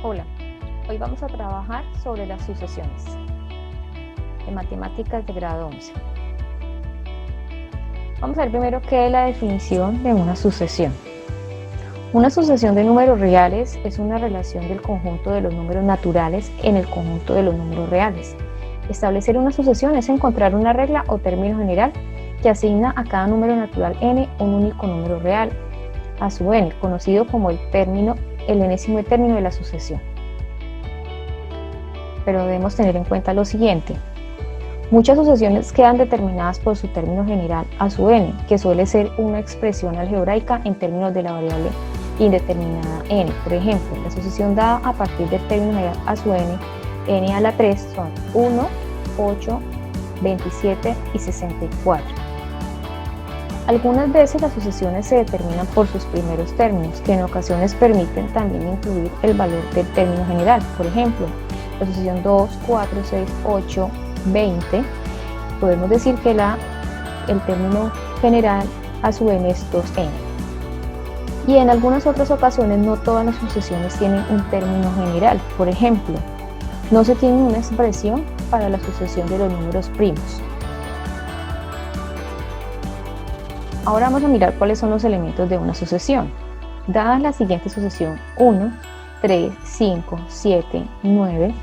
Hola, hoy vamos a trabajar sobre las sucesiones de matemáticas de grado 11. Vamos a ver primero qué es la definición de una sucesión. Una sucesión de números reales es una relación del conjunto de los números naturales en el conjunto de los números reales. Establecer una sucesión es encontrar una regla o término general que asigna a cada número natural n un único número real a su n, conocido como el enésimo término de la sucesión. Pero debemos tener en cuenta lo siguiente: muchas sucesiones quedan determinadas por su término general a su n, que suele ser una expresión algebraica en términos de la variable indeterminada n. Por ejemplo, la sucesión dada a partir del término general a su n a la 3 son 1, 8, 27 y 64. Algunas veces las sucesiones se determinan por sus primeros términos, que en ocasiones permiten también incluir el valor del término general. Por ejemplo, la sucesión 2, 4, 6, 8, 20, podemos decir que el término general a su n es 2n. Y en algunas otras ocasiones no todas las sucesiones tienen un término general. Por ejemplo, no se tiene una expresión para la sucesión de los números primos. Ahora vamos a mirar cuáles son los elementos de una sucesión. Dada la siguiente sucesión 1, 3, 5, 7, 9,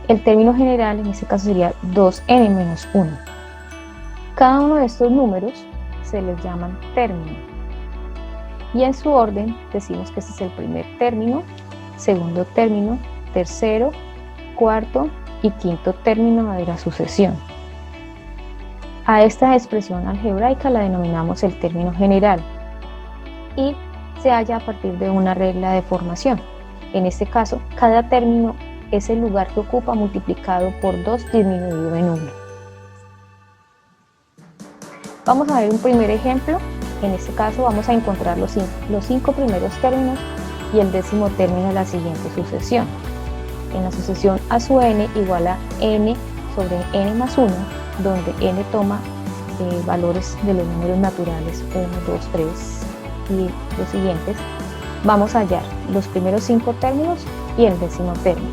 el término general en este caso sería 2n menos 1. Cada uno de estos números se les llaman término. Y en su orden decimos que este es el primer término, segundo término, tercero, cuarto y quinto término de la sucesión. A esta expresión algebraica la denominamos el término general y se halla a partir de una regla de formación. En este caso, cada término es el lugar que ocupa multiplicado por 2 disminuido en 1. Vamos a ver un primer ejemplo. En este caso vamos a encontrar los 5 primeros términos y el 10º término de la siguiente sucesión. En la sucesión a su n igual a n sobre n más 1, donde n toma valores de los números naturales 1, 2, 3 y los siguientes, vamos a hallar los primeros 5 términos y el 10º término.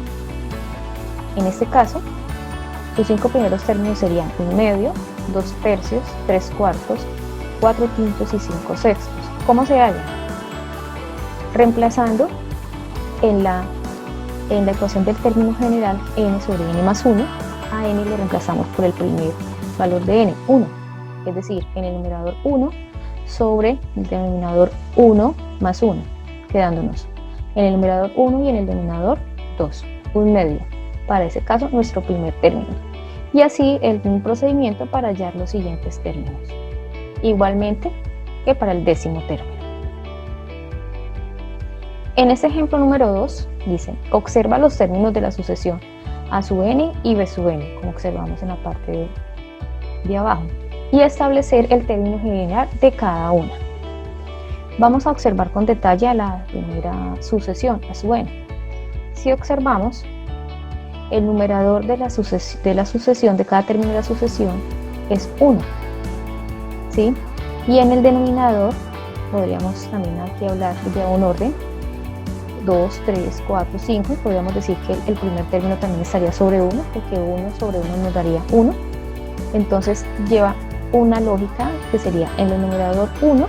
En este caso, los 5 primeros términos serían 1/2, 2/3, 3/4, 4/5 y 5/6. ¿Cómo se halla? Reemplazando en la ecuación del término general n sobre n más 1, a n lo reemplazamos por el primer valor de n, 1, es decir, en el numerador 1 sobre el denominador 1 más 1, quedándonos en el numerador 1 y en el denominador 2, 1/2, para ese caso nuestro primer término, y así el mismo procedimiento para hallar los siguientes términos, igualmente que para el 10º término. En este ejemplo número 2 dice: observa los términos de la sucesión a su n y b sub n, como observamos en la parte de abajo, y establecer el término general de cada una. Vamos a observar con detalle a la primera sucesión a su n. Si observamos, el numerador de la sucesión de cada término de la sucesión es 1, ¿sí? Y en el denominador podríamos también aquí hablar de un orden 2, 3, 4, 5, y podríamos decir que el primer término también estaría sobre 1, porque 1 sobre 1 nos daría 1. Entonces lleva una lógica que sería en el numerador 1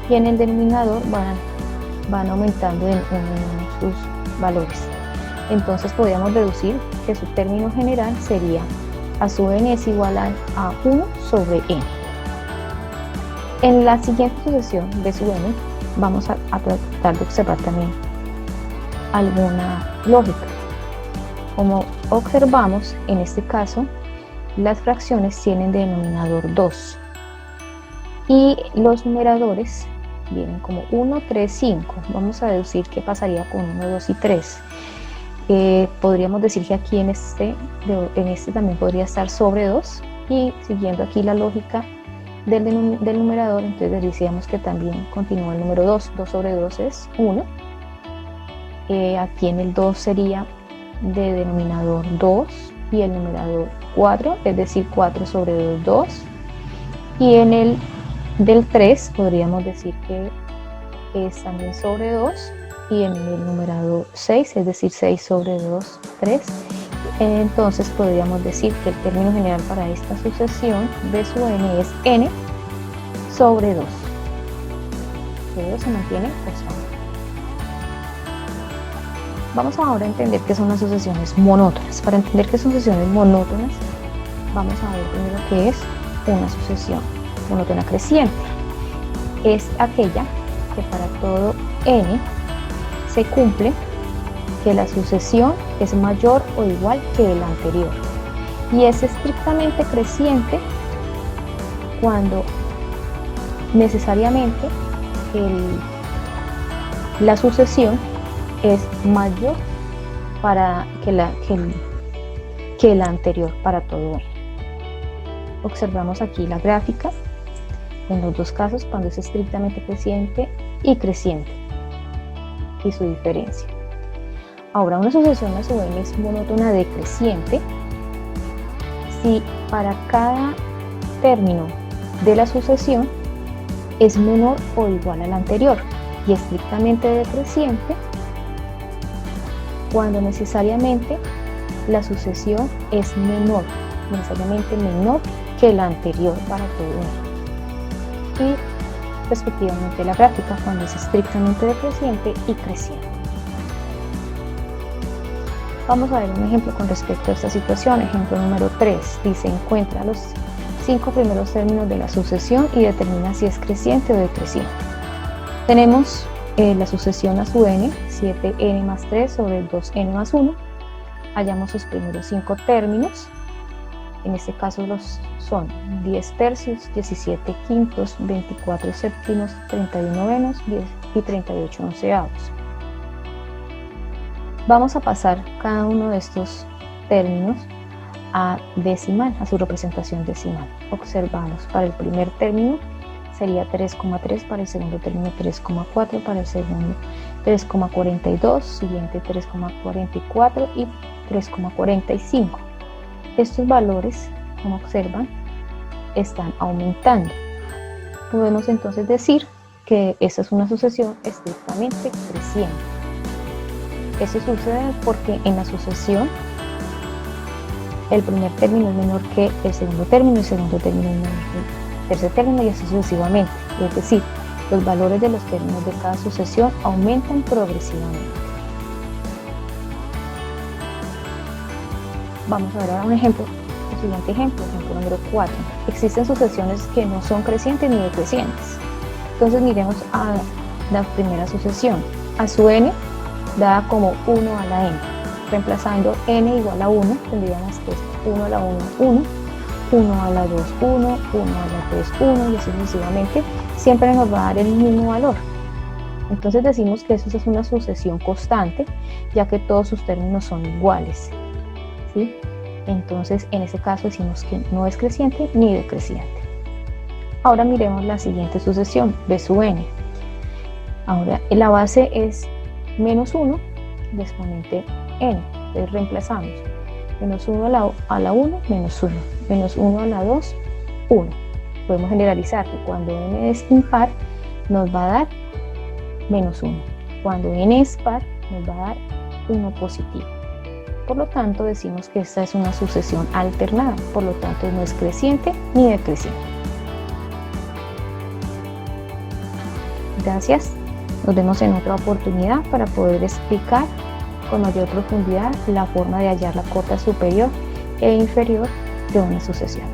y en el denominador van aumentando en sus valores. Entonces podríamos deducir que su término general sería a su n es igual a 1 sobre n. En la siguiente sucesión de su n vamos a tratar de observar también alguna lógica. Como observamos, en este caso las fracciones tienen denominador 2 y los numeradores vienen como 1, 3, 5. Vamos a deducir qué pasaría con 1, 2 y 3. Podríamos decir que aquí en este también podría estar sobre 2, y siguiendo aquí la lógica del numerador, entonces decíamos que también continúa el número 2. 2 sobre 2 es 1. Aquí en el 2 sería de denominador 2 y el numerador 4, es decir, 4 sobre 2, 2. Y en el del 3 podríamos decir que es también sobre 2 y en el numerador 6, es decir, 6 sobre 2, 3. Entonces podríamos decir que el término general para esta sucesión b sub n es n sobre 2. Todo se mantiene constante. Vamos ahora a entender qué son las sucesiones monótonas. Para entender qué son sucesiones monótonas, vamos a ver primero qué es una sucesión monótona creciente. Es aquella que para todo n se cumple que la sucesión es mayor o igual que la anterior, y es estrictamente creciente cuando necesariamente la sucesión es mayor que la anterior para todo n. Observamos aquí la gráfica en los dos casos cuando es estrictamente creciente y creciente y su diferencia. Ahora, una sucesión a su n es monótona decreciente si para cada término de la sucesión es menor o igual al anterior, y estrictamente decreciente cuando necesariamente la sucesión es necesariamente menor que la anterior para todo n, y respectivamente la gráfica cuando es estrictamente decreciente y creciente. Vamos a ver un ejemplo con respecto a esta situación. Ejemplo número 3, dice: encuentra los 5 primeros términos de la sucesión y determina si es creciente o decreciente. Tenemos la sucesión a su n, 7n más 3 sobre 2n más 1. Hallamos sus primeros 5 términos. En este caso son 10 tercios, 17 quintos, 24 séptimos, 31 novenos, 10 y 38 onceavos. Vamos a pasar cada uno de estos términos a decimal, a su representación decimal. Observamos, para el primer término sería 3,3, para el segundo término 3,4, para el segundo 3,42, siguiente 3,44 y 3,45. Estos valores, como observan, están aumentando. Podemos entonces decir que esta es una sucesión estrictamente creciente. Eso sucede porque en la sucesión el primer término es menor que el segundo término, el segundo término es menor que el tercer término, y así sucesivamente. Es decir, los valores de los términos de cada sucesión aumentan progresivamente. Vamos a ver ahora un ejemplo. El siguiente ejemplo número 4. Existen sucesiones que no son crecientes ni decrecientes. Entonces miremos a la primera sucesión. A su n dada como 1 a la n. Reemplazando n igual a 1, tendríamos que es 1 a la 1, 1, 1 a la 2, 1, 1 a la 3, 1, y así sucesivamente. Siempre nos va a dar el mismo valor. Entonces decimos que eso es una sucesión constante, ya que todos sus términos son iguales, ¿sí? Entonces en ese caso decimos que no es creciente ni decreciente. Ahora miremos la siguiente sucesión, b sub n. Ahora la base es menos 1, el exponente n. Entonces reemplazamos menos 1 a la 1, menos 1, menos 1 a la 2, 1. Podemos generalizar que cuando n es impar nos va a dar menos 1. Cuando n es par nos va a dar 1 positivo. Por lo tanto decimos que esta es una sucesión alternada, por lo tanto no es creciente ni decreciente. Gracias. Nos vemos en otra oportunidad para poder explicar con mayor profundidad la forma de hallar la cota superior e inferior de una sucesión.